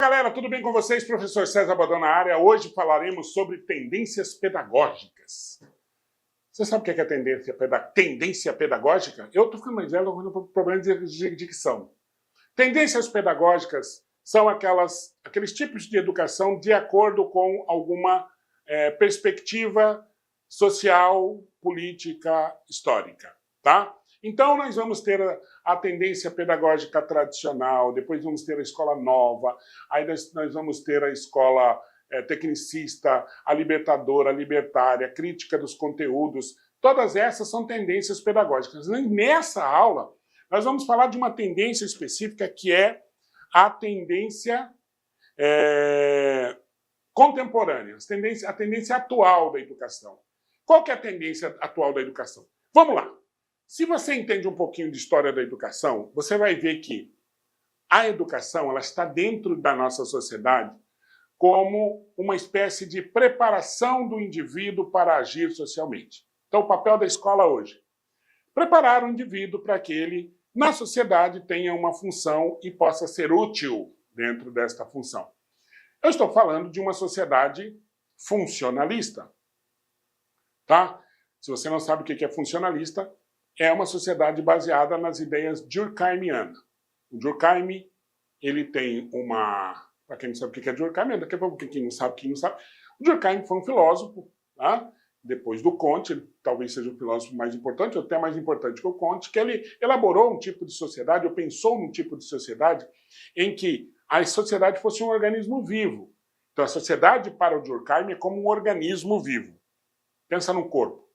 Galera, tudo bem com vocês? Professor César Badão na área. Hoje falaremos sobre tendências pedagógicas. Você sabe o que é tendência pedagógica? Eu estou ficando mais velho com problema de dicção. Tendências pedagógicas são aqueles tipos de educação de acordo com alguma perspectiva social, política, histórica, tá? Então, nós vamos ter a tendência pedagógica tradicional, depois vamos ter a escola nova, aí nós vamos ter a escola tecnicista, a libertadora, a libertária, crítica dos conteúdos. Todas essas são tendências pedagógicas. Nessa aula, nós vamos falar de uma tendência específica que é a tendência contemporânea, a tendência atual da educação. Qual que é a tendência atual da educação? Vamos lá. Se você entende um pouquinho de história da educação, você vai ver que a educação ela está dentro da nossa sociedade como uma espécie de preparação do indivíduo para agir socialmente. Então, o papel da escola hoje, preparar o indivíduo para que ele, na sociedade, tenha uma função e possa ser útil dentro desta função. Eu estou falando de uma sociedade funcionalista, tá? Se você não sabe o que é funcionalista, é uma sociedade baseada nas ideias durkheimianas. O Durkheim, ele tem uma... Para quem não sabe o que é Durkheim, daqui a pouco quem não sabe. O Durkheim foi um filósofo, tá? Depois do Comte, ele talvez seja o filósofo mais importante, ou até mais importante que o Comte, que ele elaborou um tipo de sociedade, ou pensou num tipo de sociedade em que a sociedade fosse um organismo vivo. Então a sociedade para o Durkheim é como um organismo vivo. Pensa no corpo.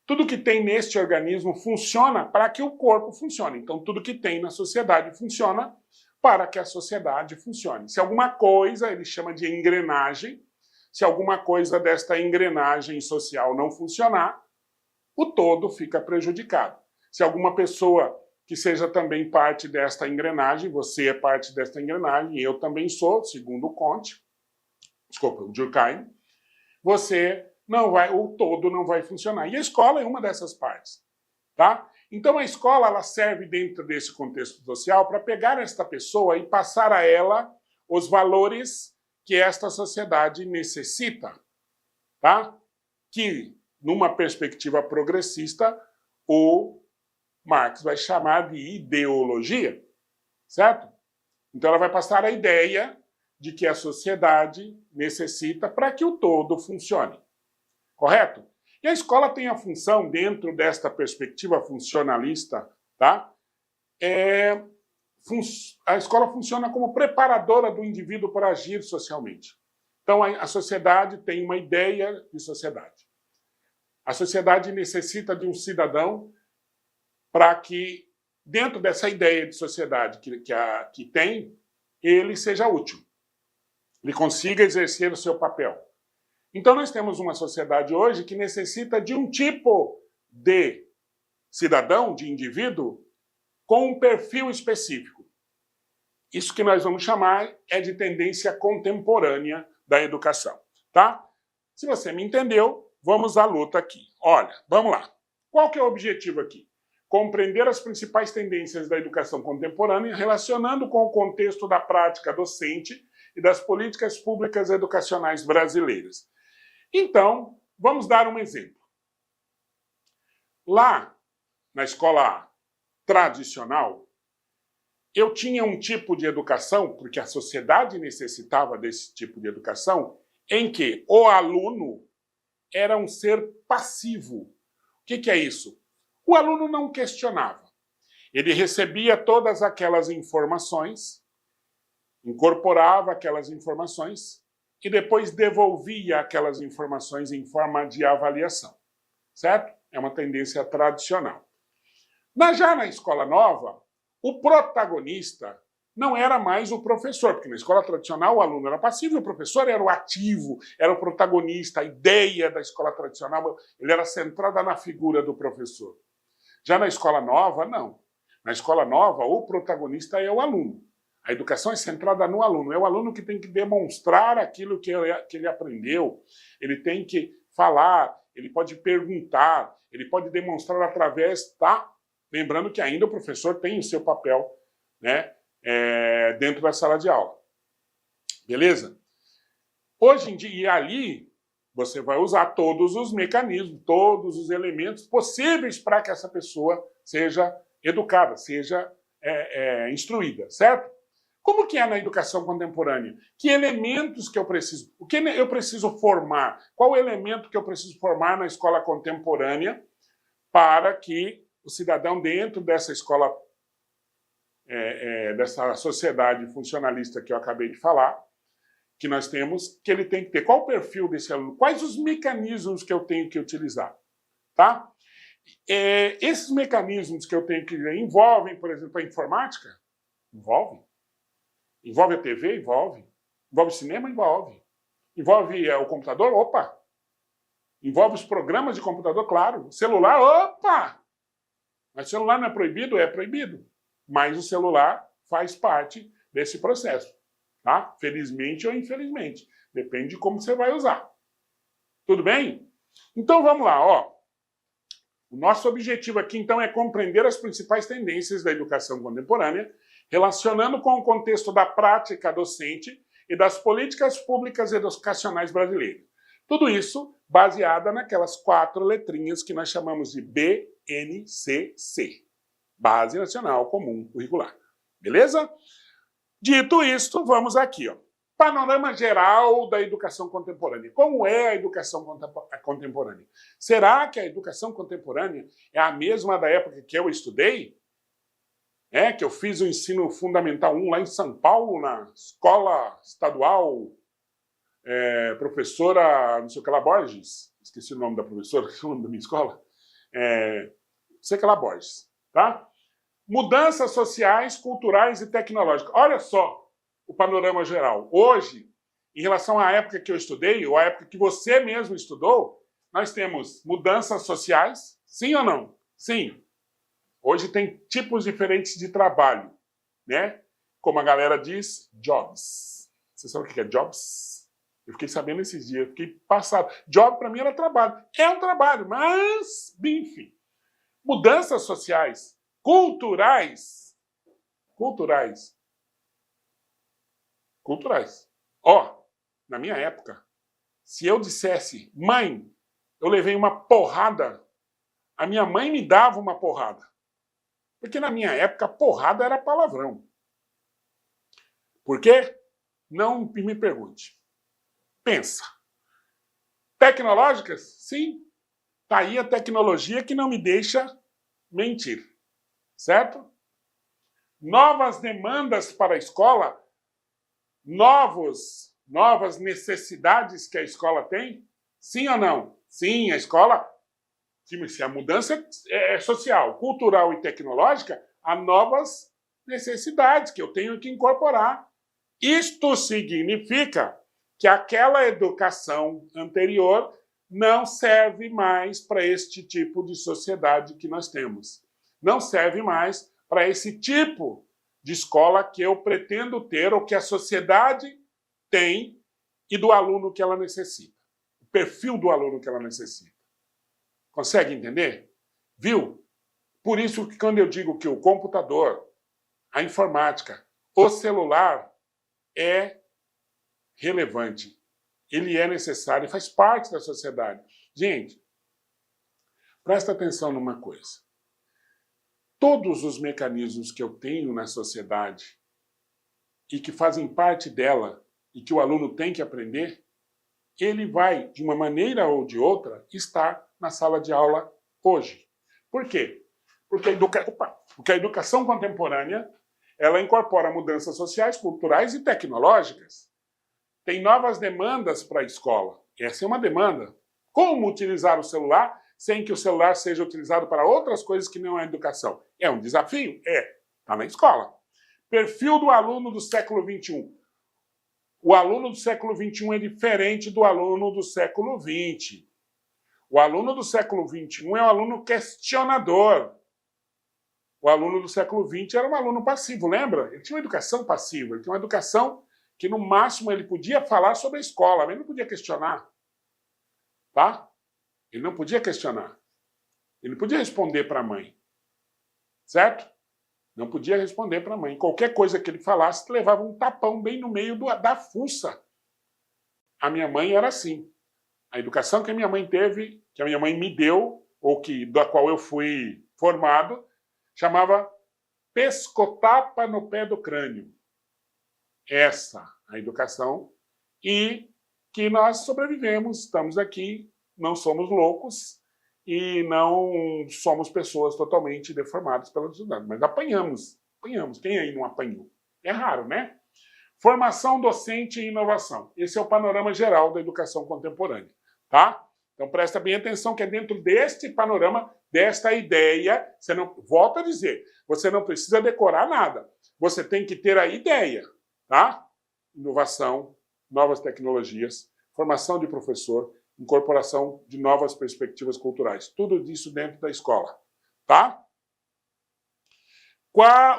Tudo que tem neste organismo funciona para que o corpo funcione. Então, tudo que tem na sociedade funciona para que a sociedade funcione. Se alguma coisa, ele chama de engrenagem, se alguma coisa desta engrenagem social não funcionar, o todo fica prejudicado. Se alguma pessoa que seja também parte desta engrenagem, você é parte desta engrenagem, eu também sou, segundo o Durkheim, o todo não vai funcionar. E a escola é uma dessas partes, tá? Então a escola ela serve dentro desse contexto social para pegar esta pessoa e passar a ela os valores que esta sociedade necessita, tá? Que, numa perspectiva progressista, o Marx vai chamar de ideologia, certo? Então ela vai passar a ideia de que a sociedade necessita para que o todo funcione. Correto? E a escola tem a função, dentro desta perspectiva funcionalista, tá? A escola funciona como preparadora do indivíduo para agir socialmente. Então, a sociedade tem uma ideia de sociedade. A sociedade necessita de um cidadão para que, dentro dessa ideia de sociedade que tem, ele seja útil. Ele consiga exercer o seu papel. Então nós temos uma sociedade hoje que necessita de um tipo de cidadão, de indivíduo, com um perfil específico. Isso que nós vamos chamar de tendência contemporânea da educação, tá? Se você me entendeu, vamos à luta aqui. Olha, vamos lá. Qual que é o objetivo aqui? Compreender as principais tendências da educação contemporânea relacionando com o contexto da prática docente e das políticas públicas educacionais brasileiras. Então, vamos dar um exemplo. Lá, na escola tradicional, eu tinha um tipo de educação, porque a sociedade necessitava desse tipo de educação, em que o aluno era um ser passivo. O que é isso? O aluno não questionava. Ele recebia todas aquelas informações, incorporava aquelas informações, e depois devolvia aquelas informações em forma de avaliação, certo? É uma tendência tradicional. Já na escola nova, o protagonista não era mais o professor, porque na escola tradicional o aluno era passivo e o professor era o ativo, era o protagonista, a ideia da escola tradicional, ele era centrada na figura do professor. Já na escola nova, não. Na escola nova, o protagonista é o aluno. A educação é centrada no aluno. É o aluno que tem que demonstrar aquilo que ele aprendeu. Ele tem que falar, ele pode perguntar, ele pode demonstrar através, tá? Lembrando que ainda o professor tem o seu papel, né, dentro da sala de aula. Beleza? Hoje em dia, e ali, você vai usar todos os mecanismos, todos os elementos possíveis para que essa pessoa seja educada, seja instruída, certo? Como que é na educação contemporânea? Que elementos que eu preciso? O que eu preciso formar? Qual o elemento que eu preciso formar na escola contemporânea para que o cidadão dentro dessa escola, dessa sociedade funcionalista que eu acabei de falar, que nós temos, que ele tem que ter? Qual o perfil desse aluno? Quais os mecanismos que eu tenho que utilizar? Tá? Esses mecanismos que eu tenho que usar envolvem, por exemplo, a informática? Envolve. Envolve a TV? Envolve. Envolve o cinema? Envolve. Envolve o computador? Opa! Envolve os programas de computador? Claro. O celular? Opa! Mas o celular não é proibido? É proibido. Mas o celular faz parte desse processo. Tá? Felizmente ou infelizmente. Depende de como você vai usar. Tudo bem? Então vamos lá, ó. O nosso objetivo aqui, então, é compreender as principais tendências da educação contemporânea, relacionando com o contexto da prática docente e das políticas públicas educacionais brasileiras. Tudo isso baseada naquelas 4 letrinhas que nós chamamos de BNCC. Base Nacional Comum Curricular. Beleza? Dito isto, vamos aqui, ó. Panorama geral da educação contemporânea. Como é a educação contemporânea? Será que a educação contemporânea é a mesma da época que eu estudei? Que eu fiz o ensino fundamental 1 lá em São Paulo, na escola estadual, professora, não sei o que lá, Borges. Esqueci o nome da professora, esqueci o nome da minha escola. Não sei o que lá, Borges. Tá? Mudanças sociais, culturais e tecnológicas. Olha só o panorama geral. Hoje, em relação à época que eu estudei, ou à época que você mesmo estudou, nós temos mudanças sociais, sim ou não? Sim. Hoje tem tipos diferentes de trabalho, né? Como a galera diz, jobs. Você sabe o que é jobs? Eu fiquei sabendo esses dias, fiquei passado. Job para mim era trabalho. É um trabalho, mas, enfim. Mudanças sociais, culturais. Ó, na minha época, se eu dissesse, mãe, eu levei uma porrada, a minha mãe me dava uma porrada. Porque na minha época, porrada era palavrão. Por quê? Não me pergunte. Pensa. Tecnológicas? Sim. Tá aí a tecnologia que não me deixa mentir. Certo? Novas demandas para a escola? Novas necessidades que a escola tem? Sim ou não? Sim, a escola... Se a mudança é social, cultural e tecnológica, há novas necessidades que eu tenho que incorporar. Isto significa que aquela educação anterior não serve mais para este tipo de sociedade que nós temos. Não serve mais para esse tipo de escola que eu pretendo ter ou que a sociedade tem e do aluno que ela necessita. O perfil do aluno que ela necessita. Consegue entender? Viu? Por isso que quando eu digo que o computador, a informática, o celular é relevante. Ele é necessário, faz parte da sociedade. Gente, presta atenção numa coisa. Todos os mecanismos que eu tenho na sociedade e que fazem parte dela e que o aluno tem que aprender, ele vai, de uma maneira ou de outra, estar na sala de aula hoje. Por quê? Porque a educação contemporânea ela incorpora mudanças sociais, culturais e tecnológicas. Tem novas demandas para a escola. Essa é uma demanda. Como utilizar o celular sem que o celular seja utilizado para outras coisas que não é educação? É um desafio? Está na escola. Perfil do aluno do século XXI. O aluno do século XXI é diferente do aluno do século XX. O aluno do século XXI é um aluno questionador. O aluno do século XX era um aluno passivo, lembra? Ele tinha uma educação passiva, ele tinha uma educação que, no máximo, ele podia falar sobre a escola, mas ele não podia questionar. Tá? Ele não podia questionar. Ele não podia responder para a mãe. Certo? Não podia responder para a mãe. Qualquer coisa que ele falasse, levava um tapão bem no meio da fuça. A minha mãe era assim. A educação que a minha mãe teve, que a minha mãe me deu, ou da qual eu fui formado, chamava pescotapa no pé do crânio. Essa a educação, e que nós sobrevivemos, estamos aqui, não somos loucos e não somos pessoas totalmente deformadas pelos estudantes, mas apanhamos. Quem aí não apanhou? É raro, né? Formação docente e inovação. Esse é o panorama geral da educação contemporânea, tá? Então presta bem atenção que é dentro deste panorama, desta ideia, você não, volto a dizer, você não precisa decorar nada, você tem que ter a ideia, tá? Inovação, novas tecnologias, formação de professor, incorporação de novas perspectivas culturais. Tudo isso dentro da escola, tá?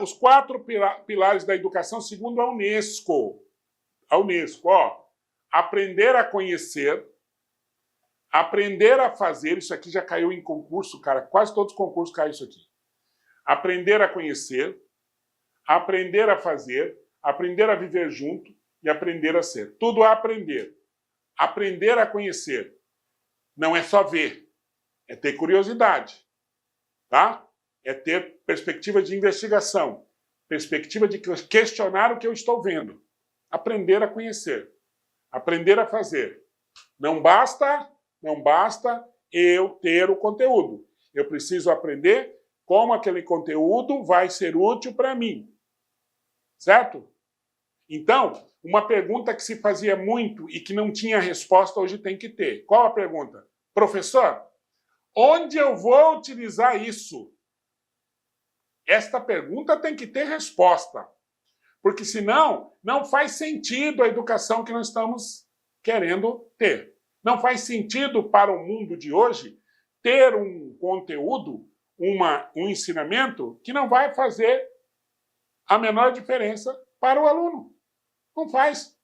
Os 4 pilares da educação segundo a Unesco. A Unesco, ó, aprender a conhecer, aprender a fazer, isso aqui já caiu em concurso, cara, quase todos os concursos caem isso aqui. Aprender a conhecer, aprender a fazer, aprender a viver junto e aprender a ser. Tudo a aprender. Aprender a conhecer não é só ver, é ter curiosidade, tá? É ter perspectiva de investigação, perspectiva de questionar o que eu estou vendo. Aprender a conhecer, aprender a fazer. Não basta eu ter o conteúdo. Eu preciso aprender como aquele conteúdo vai ser útil para mim. Certo? Então, uma pergunta que se fazia muito e que não tinha resposta, hoje tem que ter. Qual a pergunta? Professor, onde eu vou utilizar isso? Esta pergunta tem que ter resposta. Porque senão, não faz sentido a educação que nós estamos querendo ter. Não faz sentido para o mundo de hoje ter um conteúdo, um ensinamento que não vai fazer a menor diferença para o aluno. Não faz.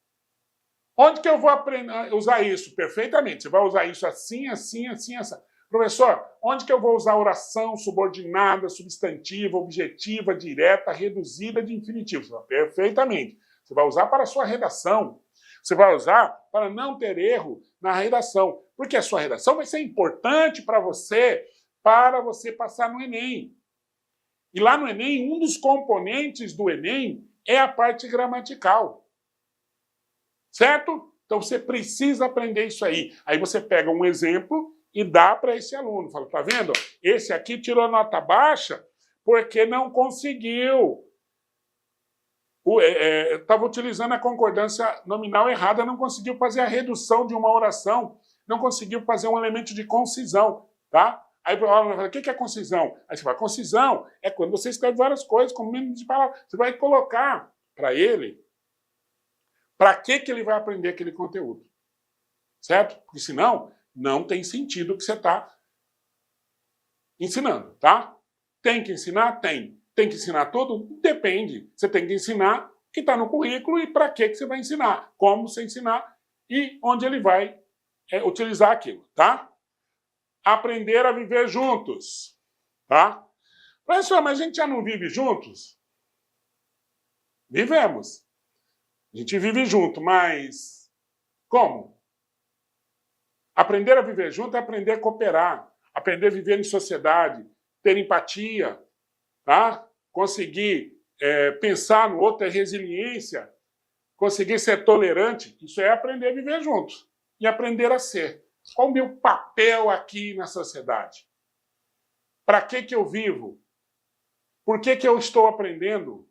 Onde que eu vou aprender, usar isso? Perfeitamente. Você vai usar isso assim, assim, assim, assim. Professor, onde que eu vou usar oração subordinada, substantiva, objetiva, direta, reduzida de infinitivo? Perfeitamente. Você vai usar para a sua redação. Você vai usar para não ter erro na redação. Porque a sua redação vai ser importante para você passar no Enem. E lá no Enem, um dos componentes do Enem é a parte gramatical. Certo? Então você precisa aprender isso aí. Aí você pega um exemplo e dá para esse aluno. Fala, tá vendo? Esse aqui tirou nota baixa porque não conseguiu. Estava utilizando a concordância nominal errada, não conseguiu fazer a redução de uma oração, não conseguiu fazer um elemento de concisão. Tá? Aí o aluno fala, o que é concisão? Aí você fala, concisão é quando você escreve várias coisas com mínimo de palavras. Você vai colocar para ele para que ele vai aprender aquele conteúdo. Certo? Porque senão, não tem sentido o que você está ensinando, tá? Tem que ensinar? Tem. Tem que ensinar tudo? Depende. Você tem que ensinar o que está no currículo e para que você vai ensinar. Como você ensinar e onde ele vai utilizar aquilo, tá? Aprender a viver juntos, tá? Professor, mas a gente já não vive juntos? Vivemos. A gente vive junto, mas como? Aprender a viver junto é aprender a cooperar, aprender a viver em sociedade, ter empatia, tá? Conseguir pensar no outro, ter resiliência, conseguir ser tolerante, isso é aprender a viver junto e aprender a ser. Qual o meu papel aqui na sociedade? Para que eu vivo? Por que eu estou aprendendo?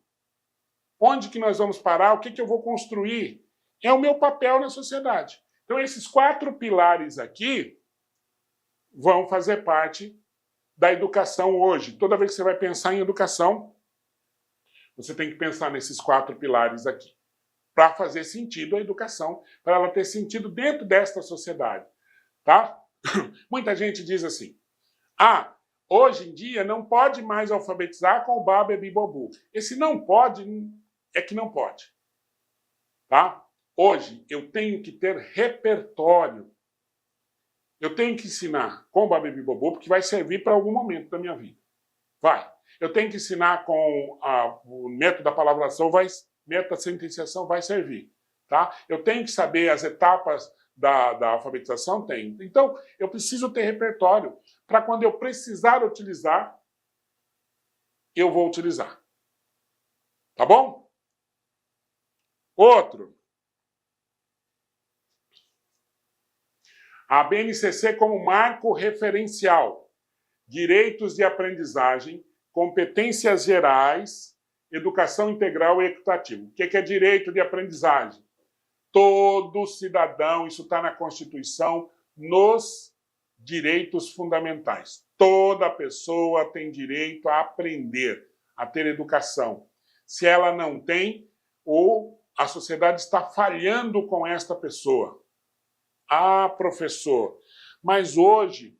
Onde que nós vamos parar? O que eu vou construir? É o meu papel na sociedade. Então, esses 4 pilares aqui vão fazer parte da educação hoje. Toda vez que você vai pensar em educação, você tem que pensar nesses 4 pilares aqui. Para fazer sentido a educação, para ela ter sentido dentro desta sociedade. Tá? Muita gente diz assim, hoje em dia não pode mais alfabetizar com o baba, bebi, bobu. Esse não pode é que não pode. Tá? Hoje eu tenho que ter repertório. Eu tenho que ensinar com o baba, bebi, bobu porque vai servir para algum momento da minha vida. Vai. Eu tenho que ensinar com o método da palavração, método da sentenciação vai servir. Tá? Eu tenho que saber as etapas da alfabetização? Tenho. Então, eu preciso ter repertório para quando eu precisar utilizar, eu vou utilizar. Tá bom? Outro. A BNCC como marco referencial. Direitos de aprendizagem, competências gerais, educação integral e equitativa. O que é direito de aprendizagem? Todo cidadão, isso está na Constituição, nos direitos fundamentais. Toda pessoa tem direito a aprender, a ter educação. Se ela não tem, ou a sociedade está falhando com esta pessoa. Ah, professor, mas hoje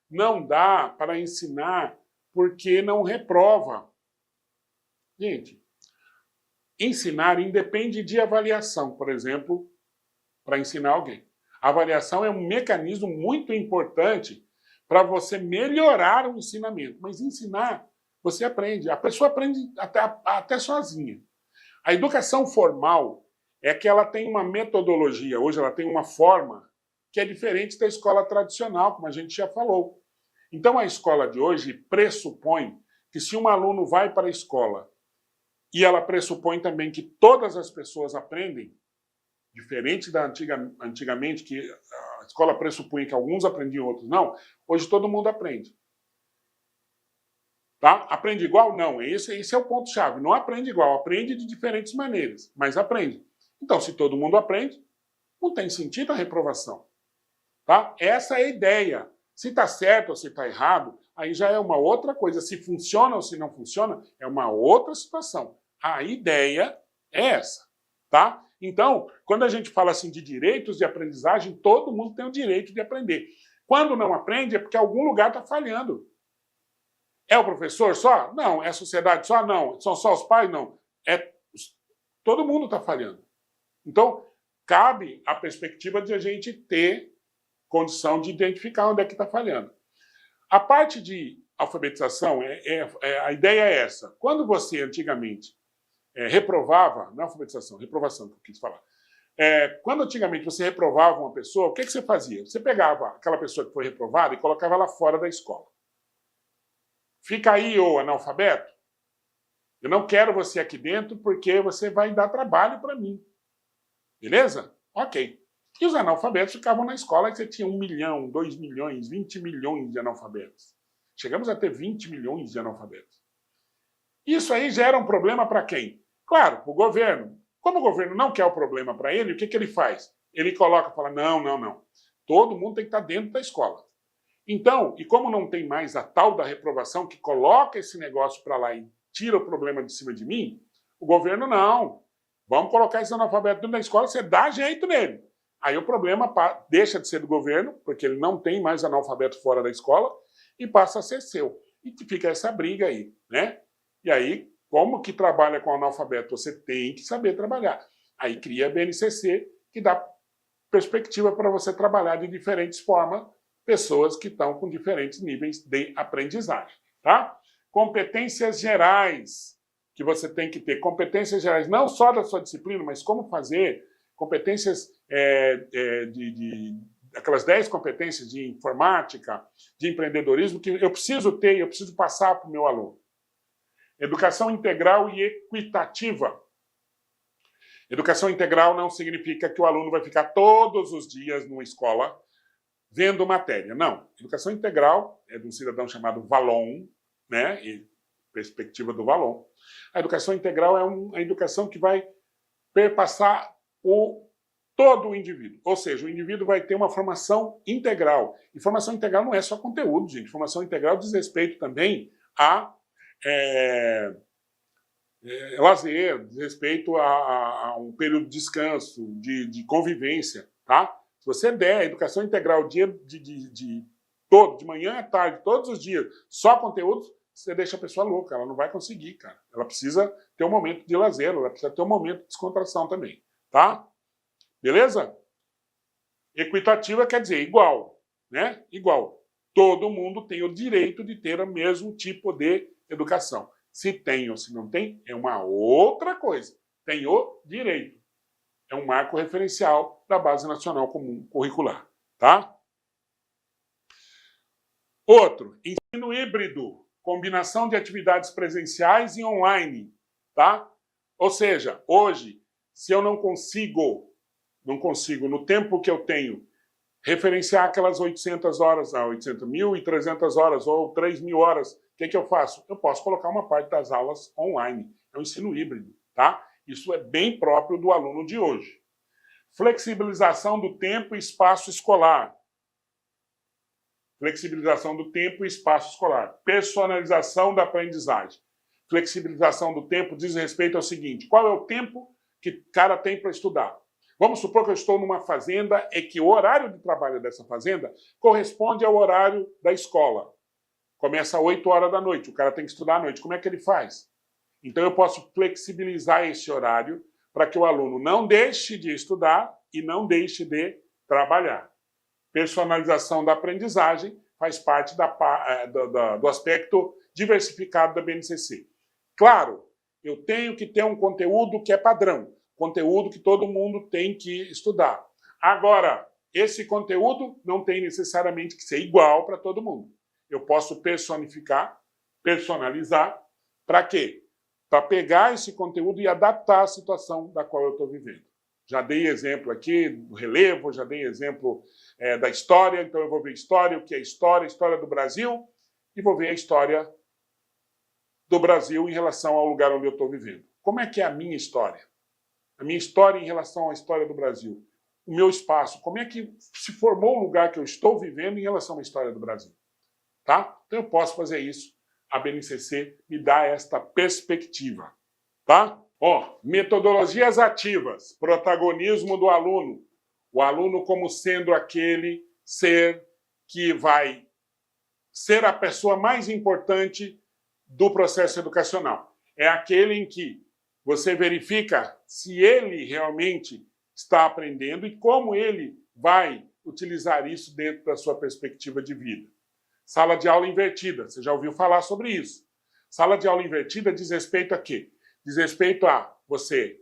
não dá para ensinar porque não reprova. Gente, ensinar independe de avaliação, por exemplo, para ensinar alguém. A avaliação é um mecanismo muito importante para você melhorar o ensinamento. Mas ensinar, você aprende. A pessoa aprende até sozinha. A educação formal é que ela tem uma metodologia, hoje ela tem uma forma que é diferente da escola tradicional, como a gente já falou. Então a escola de hoje pressupõe que se um aluno vai para a escola e ela pressupõe também que todas as pessoas aprendem, diferente da antigamente, que a escola pressupunha que alguns aprendiam, outros não, hoje todo mundo aprende. Tá? Aprende igual? Não. Esse é o ponto-chave. Não aprende igual, aprende de diferentes maneiras, mas aprende. Então, se todo mundo aprende, não tem sentido a reprovação. Tá? Essa é a ideia. Se está certo ou se está errado, aí já é uma outra coisa. Se funciona ou se não funciona, é uma outra situação. A ideia é essa. Tá? Então, quando a gente fala assim de direitos de aprendizagem, todo mundo tem o direito de aprender. Quando não aprende, é porque algum lugar está falhando. É o professor só? Não. É a sociedade só? Não. São só os pais? Não. Todo mundo está falhando. Então, cabe a perspectiva de a gente ter condição de identificar onde é que está falhando. A parte de alfabetização, a ideia é essa. Quando você, antigamente, reprovava, não é alfabetização, reprovação que eu quis falar. Quando antigamente você reprovava uma pessoa, o que você fazia? Você pegava aquela pessoa que foi reprovada e colocava ela fora da escola. Fica aí, ô analfabeto. Eu não quero você aqui dentro porque você vai dar trabalho para mim. Beleza? Ok. E os analfabetos ficavam na escola, que você tinha 1 milhão, 2 milhões, 20 milhões de analfabetos. Chegamos a ter 20 milhões de analfabetos. Isso aí gera um problema para quem? Claro, para o governo. Como o governo não quer o problema para ele, o que ele faz? Ele coloca e fala, não. Todo mundo tem que estar dentro da escola. Então, e como não tem mais a tal da reprovação que coloca esse negócio para lá e tira o problema de cima de mim, o governo não. Vamos colocar esse analfabeto dentro da escola, você dá jeito nele. Aí o problema deixa de ser do governo, porque ele não tem mais analfabeto fora da escola, e passa a ser seu. E fica essa briga aí, né? E aí, como que trabalha com analfabeto? Você tem que saber trabalhar. Aí cria a BNCC, que dá perspectiva para você trabalhar de diferentes formas, pessoas que estão com diferentes níveis de aprendizagem, tá? Competências gerais que você tem que ter. Competências gerais não só da sua disciplina, mas como fazer. Competências aquelas 10 competências de informática, de empreendedorismo, que eu preciso ter e eu preciso passar para o meu aluno. Educação integral e equitativa. Educação integral não significa que o aluno vai ficar todos os dias numa escola vendo matéria. Não. Educação integral é de um cidadão chamado Vallon, né? E perspectiva do Vallon. A educação integral é uma educação que vai perpassar todo o indivíduo. Ou seja, o indivíduo vai ter uma formação integral. E formação integral não é só conteúdo, gente. Formação integral diz respeito também a lazer, diz respeito a um período de descanso, de convivência, tá? Se você der educação integral de manhã à tarde, todos os dias, só conteúdos, você deixa a pessoa louca, ela não vai conseguir, cara. Ela precisa ter um momento de lazer, ela precisa ter um momento de descontração também, tá? Beleza? Equitativa quer dizer igual, né? Igual. Todo mundo tem o direito de ter o mesmo tipo de educação. Se tem ou se não tem, é uma outra coisa. Tem o direito. É um marco referencial da Base Nacional Comum Curricular. Tá? Outro, ensino híbrido. Combinação de atividades presenciais e online. Tá? Ou seja, hoje, se eu não consigo, no tempo que eu tenho, referenciar aquelas 800 horas, 1.300 horas ou 3.000 horas, o que eu faço? Eu posso colocar uma parte das aulas online. É um ensino híbrido, tá? Isso é bem próprio do aluno de hoje. Flexibilização do tempo e espaço escolar. Flexibilização do tempo e espaço escolar. Personalização da aprendizagem. Flexibilização do tempo diz respeito ao seguinte: qual é o tempo que o cara tem para estudar? Vamos supor que eu estou numa fazenda e que o horário de trabalho dessa fazenda corresponde ao horário da escola. Começa às 8 horas da noite, o cara tem que estudar à noite. Como é que ele faz? Então eu posso flexibilizar esse horário para que o aluno não deixe de estudar e não deixe de trabalhar. Personalização da aprendizagem faz parte do aspecto diversificado da BNCC. Claro, eu tenho que ter um conteúdo que é padrão. Conteúdo que todo mundo tem que estudar. Agora, esse conteúdo não tem necessariamente que ser igual para todo mundo. Eu posso personalizar, para quê? Para pegar esse conteúdo e adaptar à situação da qual eu estou vivendo. Já dei exemplo aqui do relevo, já dei exemplo da história, então eu vou ver história, o que é história, história do Brasil, e vou ver a história do Brasil em relação ao lugar onde eu estou vivendo. Como é que é a minha história? A minha história em relação à história do Brasil. O meu espaço. Como é que se formou o lugar que eu estou vivendo em relação à história do Brasil. Tá? Então eu posso fazer isso. A BNCC me dá esta perspectiva. Tá? Metodologias ativas. Protagonismo do aluno. O aluno como sendo aquele ser que vai ser a pessoa mais importante do processo educacional. É aquele em que você verifica se ele realmente está aprendendo e como ele vai utilizar isso dentro da sua perspectiva de vida. Sala de aula invertida, você já ouviu falar sobre isso. Sala de aula invertida diz respeito a quê? Diz respeito a você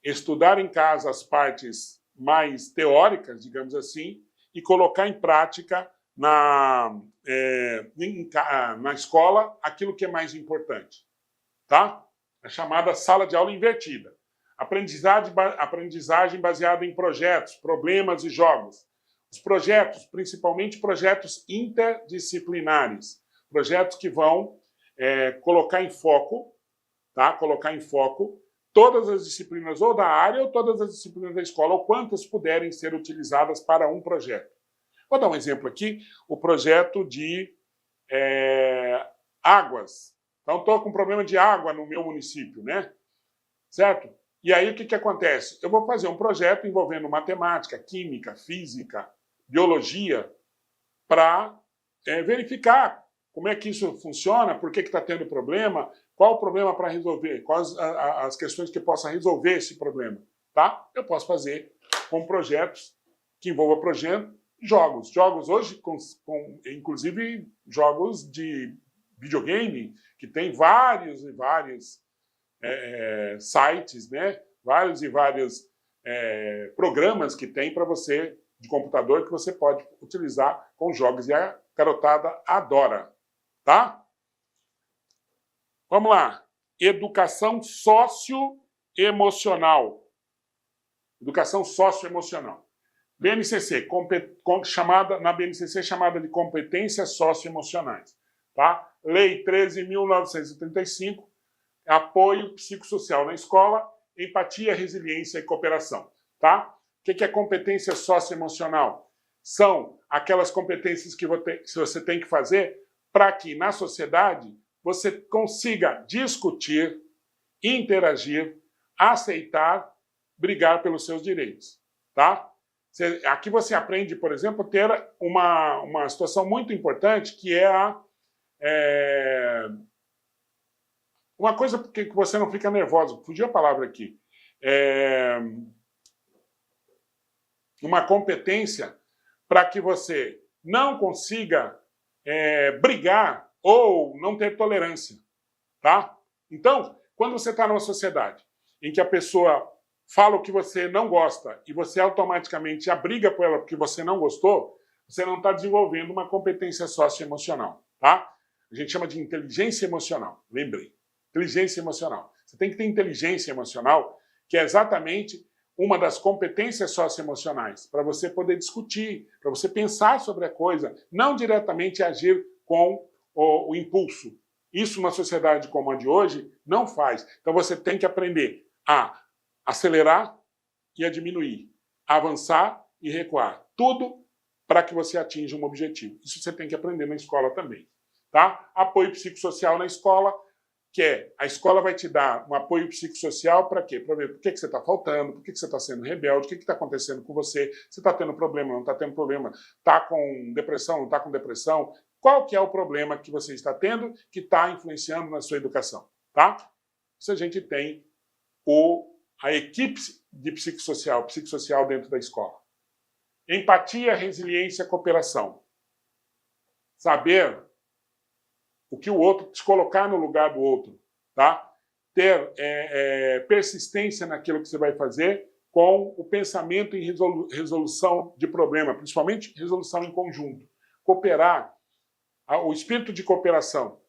estudar em casa as partes mais teóricas, digamos assim, e colocar em prática na escola aquilo que é mais importante. Tá? É chamada sala de aula invertida. Aprendizagem baseada em projetos, problemas e jogos. Os projetos, principalmente projetos interdisciplinares. Projetos que vão colocar em foco, tá? Colocar em foco todas as disciplinas ou da área ou todas as disciplinas da escola, ou quantas puderem ser utilizadas para um projeto. Vou dar um exemplo aqui, o projeto de águas. Então, estou com problema de água no meu município, né? Certo? E aí, o que acontece? Eu vou fazer um projeto envolvendo matemática, química, física, biologia, para verificar como é que isso funciona, por que está tendo problema, qual o problema para resolver, quais as questões que possa resolver esse problema. Tá? Eu posso fazer com projetos que envolvam jogos. Jogos hoje, inclusive jogos de videogame, que tem vários e vários sites, né? Vários e vários programas que tem para você, de computador, que você pode utilizar com jogos. E a garotada adora. Tá? Vamos lá. Educação socioemocional. Educação socioemocional. BNCC, na BNCC chamada de competências socioemocionais. Tá? Lei 13.935, apoio psicossocial na escola, empatia, resiliência e cooperação. Tá? O que é competência socioemocional? São aquelas competências que você tem que fazer para que, na sociedade, você consiga discutir, interagir, aceitar, brigar pelos seus direitos. Tá? Aqui você aprende, por exemplo, a ter uma situação muito importante, que é uma coisa que você não fica nervoso, fugiu a palavra aqui, uma competência para que você não consiga brigar ou não ter tolerância. tá? Então, quando você está numa sociedade em que a pessoa fala o que você não gosta e você automaticamente abriga por ela porque você não gostou, você não está desenvolvendo uma competência socioemocional, tá? A gente chama de inteligência emocional, lembrei. Inteligência emocional. Você tem que ter inteligência emocional, que é exatamente uma das competências socioemocionais, para você poder discutir, para você pensar sobre a coisa, não diretamente agir com o impulso. Isso, numa sociedade como a de hoje, não faz. Então você tem que aprender a acelerar e a diminuir, a avançar e recuar. Tudo para que você atinja um objetivo. Isso você tem que aprender na escola também. Tá? Apoio psicossocial na escola, que é, a escola vai te dar um apoio psicossocial para quê? Para ver por que você está faltando, por que você está sendo rebelde, o que está acontecendo com você, você está tendo problema, não está tendo problema, está com depressão, não está com depressão, qual que é o problema que você está tendo que está influenciando na sua educação, tá? Isso a gente tem a equipe de psicossocial dentro da escola. Empatia, resiliência, cooperação. Saber o que o outro, se colocar no lugar do outro, tá? Ter persistência naquilo que você vai fazer com o pensamento em resolução de problema, principalmente resolução em conjunto. Cooperar, o espírito de cooperação,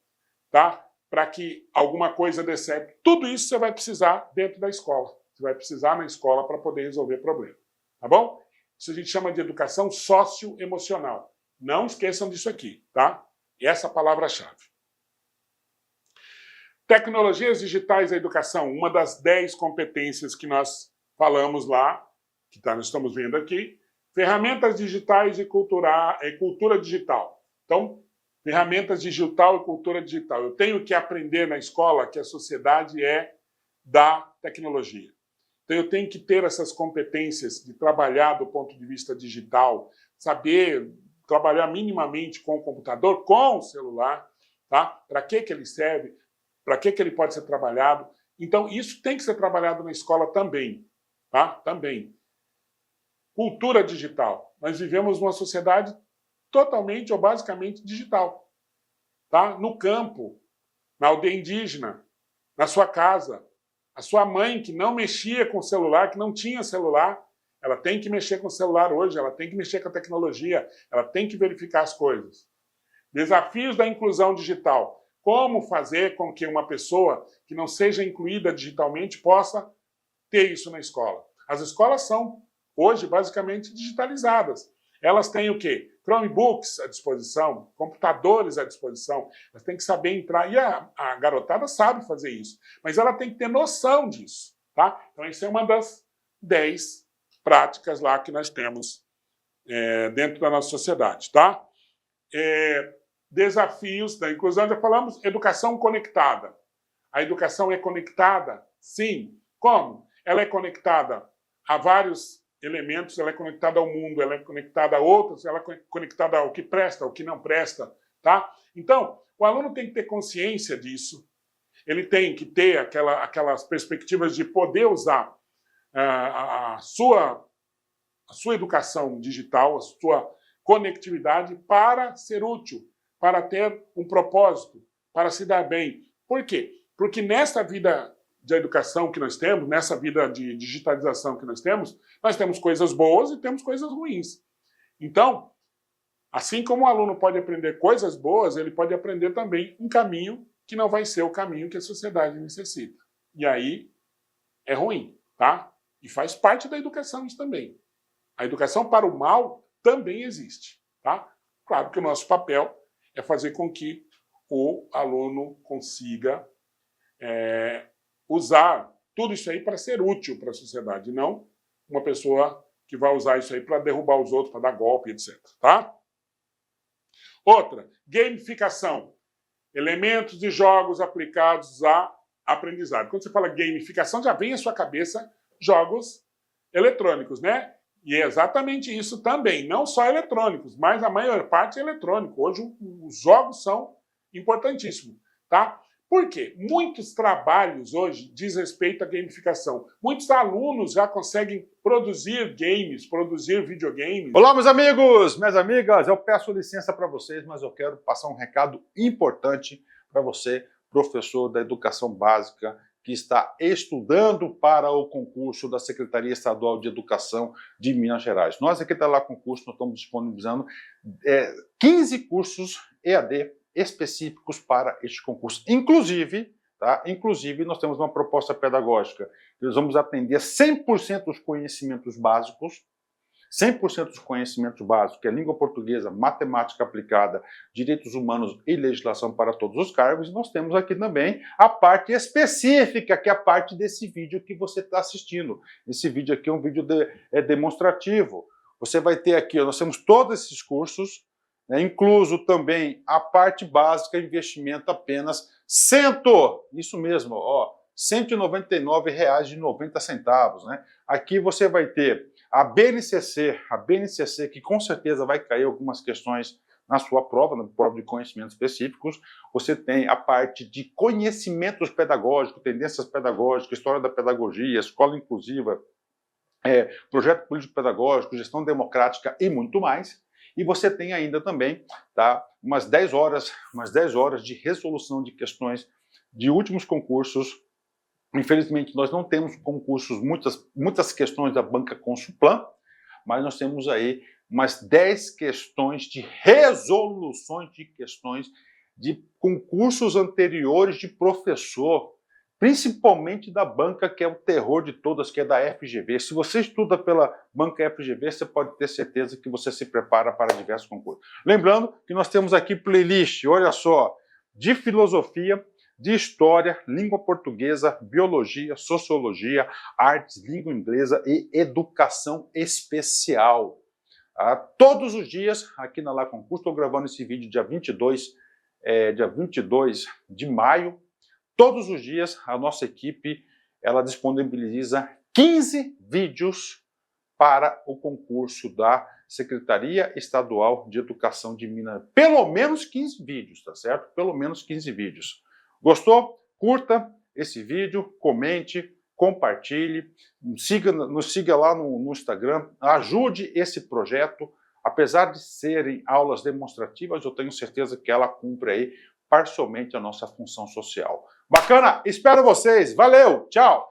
tá? Para que alguma coisa dê certo. Tudo isso você vai precisar dentro da escola. Você vai precisar na escola para poder resolver problema, tá bom? Isso a gente chama de educação socioemocional. Não esqueçam disso aqui, tá? Essa é a palavra-chave. Tecnologias digitais da educação, uma das 10 competências que nós falamos lá, que nós estamos vendo aqui. Ferramentas digitais e cultura digital. Então, ferramentas digital e cultura digital. Eu tenho que aprender na escola que a sociedade é da tecnologia. Então, eu tenho que ter essas competências de trabalhar do ponto de vista digital, saber trabalhar minimamente com o computador, com o celular, tá? Para que ele serve, para que ele pode ser trabalhado. Então, isso tem que ser trabalhado na escola também, tá? Também. Cultura digital. Nós vivemos numa sociedade totalmente ou basicamente digital, tá? No campo, na aldeia indígena, na sua casa. A sua mãe que não mexia com o celular, que não tinha celular, ela tem que mexer com o celular hoje, ela tem que mexer com a tecnologia, ela tem que verificar as coisas. Desafios da inclusão digital. Como fazer com que uma pessoa que não seja incluída digitalmente possa ter isso na escola? As escolas são, hoje, basicamente digitalizadas. Elas têm o quê? Chromebooks à disposição, computadores à disposição. Elas têm que saber entrar. E a garotada sabe fazer isso. Mas ela tem que ter noção disso, tá? Então, isso é uma das 10 práticas lá que nós temos dentro da nossa sociedade, tá? Desafios da inclusão, já falamos, educação conectada. A educação é conectada? Sim. Como? Ela é conectada a vários elementos, ela é conectada ao mundo, ela é conectada a outros, ela é conectada ao que presta, ao que não presta, tá? Então, o aluno tem que ter consciência disso, ele tem que ter aquelas perspectivas de poder usar a sua educação digital, a sua conectividade para ser útil, para ter um propósito, para se dar bem. Por quê? Porque nessa vida de educação que nós temos, nessa vida de digitalização que nós temos coisas boas e temos coisas ruins. Então, assim como o aluno pode aprender coisas boas, ele pode aprender também um caminho que não vai ser o caminho que a sociedade necessita. E aí é ruim, tá? E faz parte da educação isso também. A educação para o mal também existe, tá? Claro que o nosso papel é fazer com que o aluno consiga usar tudo isso aí para ser útil para a sociedade, não uma pessoa que vai usar isso aí para derrubar os outros, para dar golpe, etc. Tá? Outra, gamificação. Elementos de jogos aplicados à aprendizagem. Quando você fala gamificação, já vem à sua cabeça jogos eletrônicos, né? E é exatamente isso também, não só eletrônicos, mas a maior parte é eletrônico. Hoje os jogos são importantíssimos, tá? Por quê? Muitos trabalhos hoje diz respeito à gamificação. Muitos alunos já conseguem produzir games, produzir videogames. Olá, meus amigos, minhas amigas. Eu peço licença para vocês, mas eu quero passar um recado importante para você, professor da educação básica que está estudando para o concurso da Secretaria Estadual de Educação de Minas Gerais. Nós aqui da La Concurso nós estamos disponibilizando 15 cursos EAD específicos para este concurso. Inclusive, nós temos uma proposta pedagógica. Nós vamos atender 100% dos conhecimentos básicos, 100% dos conhecimentos básicos, que é língua portuguesa, matemática aplicada, direitos humanos e legislação para todos os cargos. E nós temos aqui também a parte específica, que é a parte desse vídeo que você está assistindo. Esse vídeo aqui é um vídeo demonstrativo. Você vai ter aqui, nós temos todos esses cursos, incluso também a parte básica, investimento apenas isso mesmo, ó, R$ 199,90, né? Aqui você vai ter a BNCC, que com certeza vai cair algumas questões na sua prova, na prova de conhecimentos específicos. Você tem a parte de conhecimentos pedagógicos, tendências pedagógicas, história da pedagogia, escola inclusiva, projeto político pedagógico, gestão democrática e muito mais. E você tem ainda também umas 10 horas de resolução de questões de últimos concursos. Infelizmente, nós não temos concursos, muitas questões da banca Consulplan, mas nós temos aí umas 10 questões de resoluções de questões de concursos anteriores de professor, principalmente da banca que é o terror de todas, que é da FGV. Se você estuda pela banca FGV, você pode ter certeza que você se prepara para diversos concursos. Lembrando que nós temos aqui playlist, olha só, de filosofia, de história, língua portuguesa, biologia, sociologia, artes, língua inglesa e educação especial. Todos os dias, aqui na La Concurso, estou gravando esse vídeo dia 22 de maio. Todos os dias, a nossa equipe ela disponibiliza 15 vídeos para o concurso da Secretaria Estadual de Educação de Minas. Pelo menos 15 vídeos, tá certo? Pelo menos 15 vídeos. Gostou? Curta esse vídeo, comente, compartilhe, nos siga lá no Instagram, ajude esse projeto. Apesar de serem aulas demonstrativas, eu tenho certeza que ela cumpre aí parcialmente a nossa função social. Bacana? Espero vocês. Valeu! Tchau!